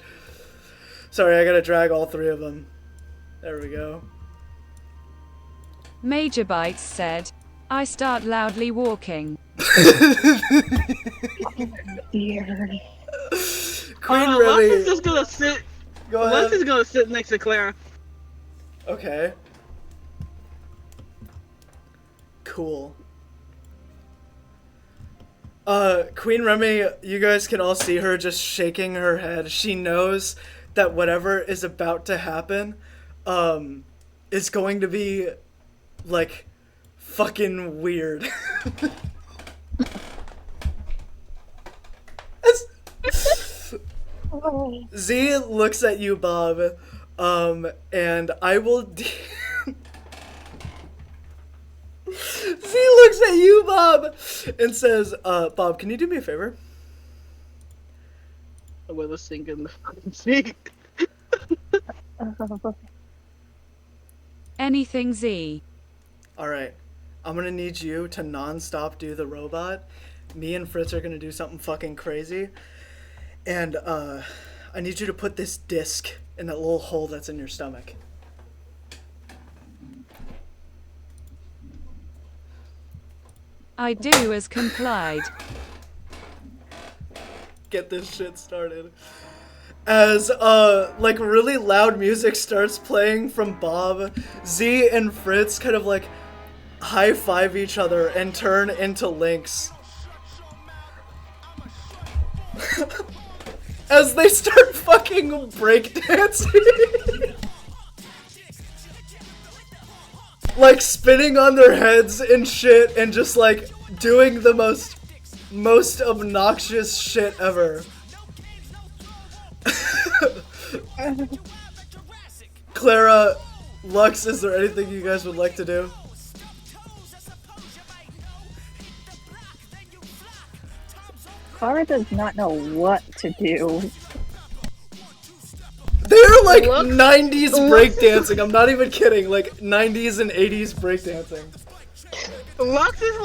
Sorry, I gotta drag all three of them. There we go. Major Bites said, I start loudly walking. Dear. Queen Lux Remy. is just gonna sit. Go ahead. Lux is gonna sit next to Clara. Okay. Cool. Queen Remy, you guys can all see her just shaking her head. She knows that whatever is about to happen, is going to be, fucking weird. Z looks at you, Bob, and I will Z looks at you, Bob, and says, Bob, can you do me a favor? I'm gonna sink in the fucking sea. Anything Z. Alright, I'm gonna need you to non-stop do the robot. Me and Fritz are gonna do something fucking crazy. And, I need you to put this disc in that little hole that's in your stomach. I do as complied. Get this shit started. As, really loud music starts playing from Bob, Z and Fritz kind of, high-five each other and turn into links. As they start fucking breakdancing. Spinning on their heads and shit and just, doing the most obnoxious shit ever. Clara, Lux, is there anything you guys would like to do? Clara does not know what to do. They're 90s breakdancing. I'm not even kidding. 90s and 80s breakdancing. Lux is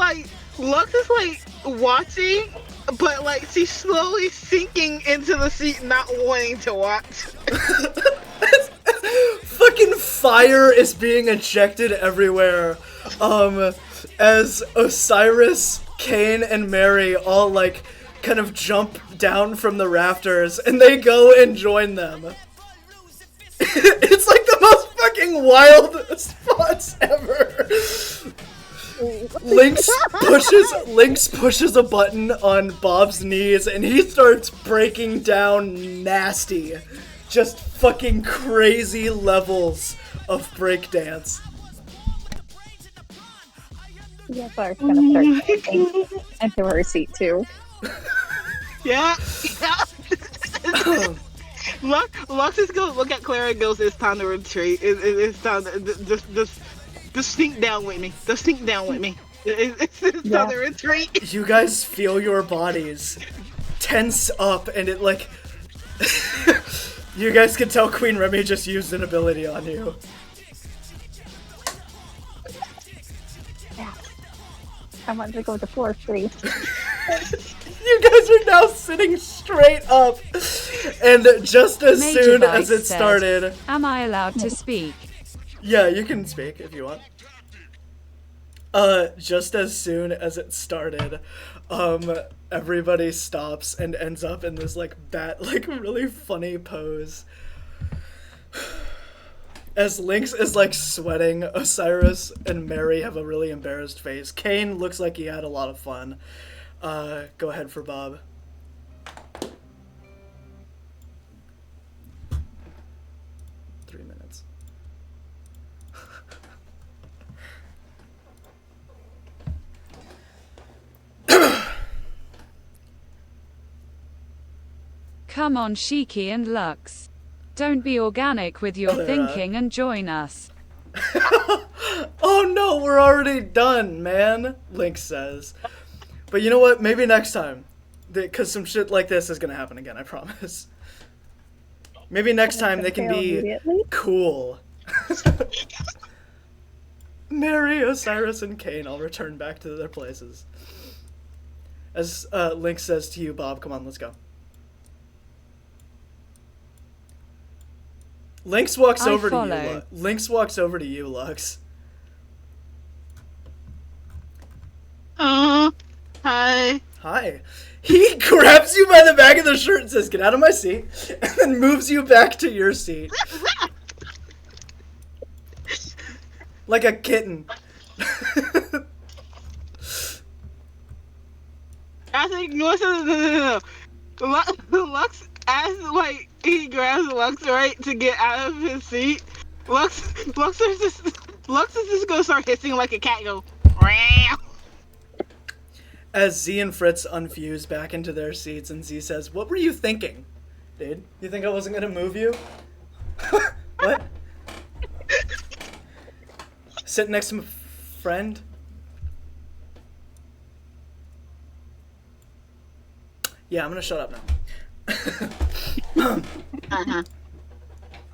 watching, but she's slowly sinking into the seat, not wanting to watch. Fucking fire is being ejected everywhere. As Osiris, Kane, and Mary all kind of jump down from the rafters and they go and join them. It's the most fucking wild spots ever. Lynx pushes a button on Bob's knees and he starts breaking down nasty. Just fucking crazy levels of breakdance. Yeah, Clara's gonna start sinking into her seat too. Yeah. Lux is gonna look at Clara and goes, it's time to retreat. It's time to just sink down with me. Just sink down with me. It's time to retreat. You guys feel your bodies tense up and it you guys can tell Queen Remy just used an ability on you. Yeah. I want to go to floor 3. You guys are now sitting straight up. And just as Major soon Bite as it said, started... Am I allowed to speak? Yeah, you can speak if you want. Just as soon as it started, everybody stops and ends up in this, like, really funny pose. As Lynx is, like, sweating, Osiris and Mary have a really embarrassed face. Kane looks like he had a lot of fun. Go ahead for Bob. Come on, Shiki and Lux. Don't be organic with your thinking and join us. Oh no, we're already done, man, Lynx says. But you know what? Maybe next time. Because some shit like this is going to happen again, I promise. Maybe next time they can be cool. Mary, Osiris, and Kane all return back to their places. As Lynx says to you, Bob, come on, let's go. Lynx walks over to you. Lynx walks over to you, Lux. Hi. Hi. He grabs you by the back of the shirt and says, "Get out of my seat," and then moves you back to your seat. Like a kitten. I think no. Lux, as like he grabs Lux right to get out of his seat. Lux is just gonna start hissing like a cat. Go. Meow. As Z and Fritz unfuse back into their seats, and Z says, "What were you thinking, dude? You think I wasn't gonna move you?" What? Sit next to my friend? Yeah, I'm gonna shut up now.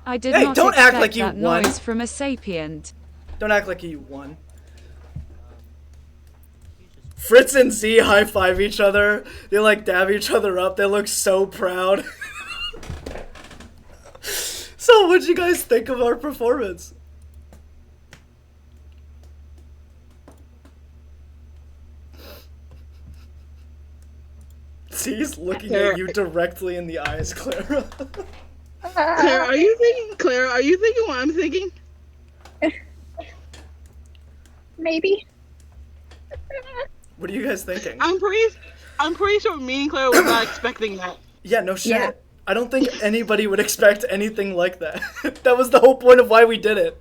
I did not don't expect act like you that won. noise from a sapient. Don't act like you won. Fritz and Z high-five each other. They like dab each other up. They look so proud. So what'd you guys think of our performance? Z's looking at you directly in the eyes, Clara. Clara, are you thinking what I'm thinking? Maybe. What are you guys thinking? I'm pretty sure me and Clara was not expecting that. Yeah, no shit. Yeah. I don't think anybody would expect anything like that. That was the whole point of why we did it.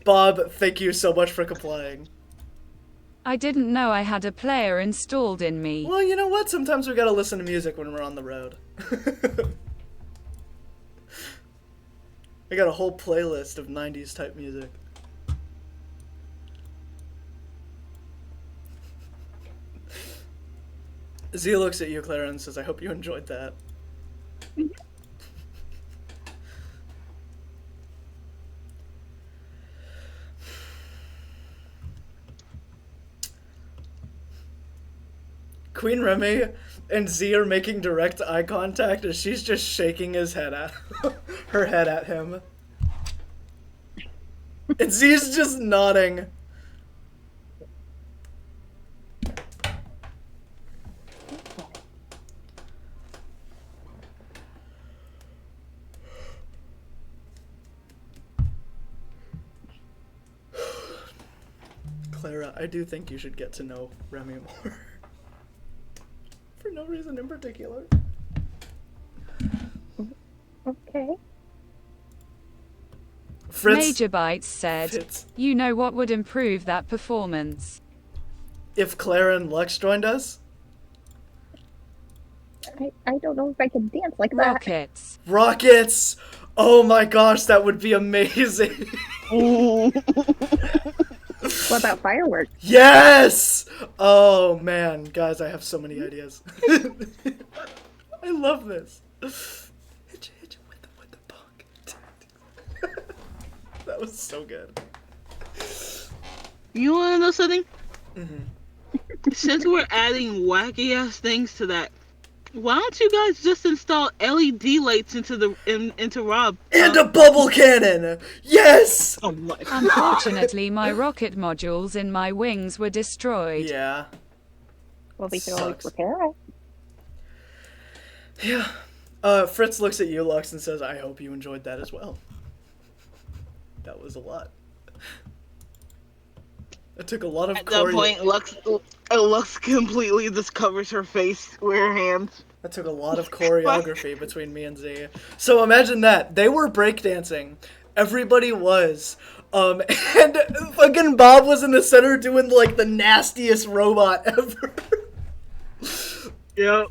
Bob, thank you so much for complying. I didn't know I had a player installed in me. Well, you know what? Sometimes we gotta listen to music when we're on the road. I got a whole playlist of 90s type music. Z looks at you, Clara, and says, "I hope you enjoyed that." Queen Remy and Z are making direct eye contact as she's just shaking her head at him. And Z's just nodding. Clara, I do think you should get to know Remy more. For no reason in particular. Okay. Fritz, Major Bites said, "You know what would improve that performance? If Clara and Lux joined us? I don't know if I can dance like that. Rockets." Rockets! Oh my gosh, that would be amazing. What about fireworks? Yes! Oh man, guys, I have so many ideas. I love this. Hit you with the punk. That was so good. You wanna know something? Mm-hmm. since we're adding wacky ass things to that, why don't you guys just install LED lights into Rob? And a bubble cannon! Yes! Oh my god. Unfortunately, my rocket modules in my wings were destroyed. Yeah. Well, we could always Sucks. repair it. Yeah. Fritz looks at you, Lux, and says, I hope you enjoyed that as well. That was a lot. It took a lot of At that point, Lux completely just covers her face with her hands. That took a lot of choreography between me and Z. So imagine that. They were breakdancing. Everybody was. And fucking Bob was in the center doing like the nastiest robot ever. Yep.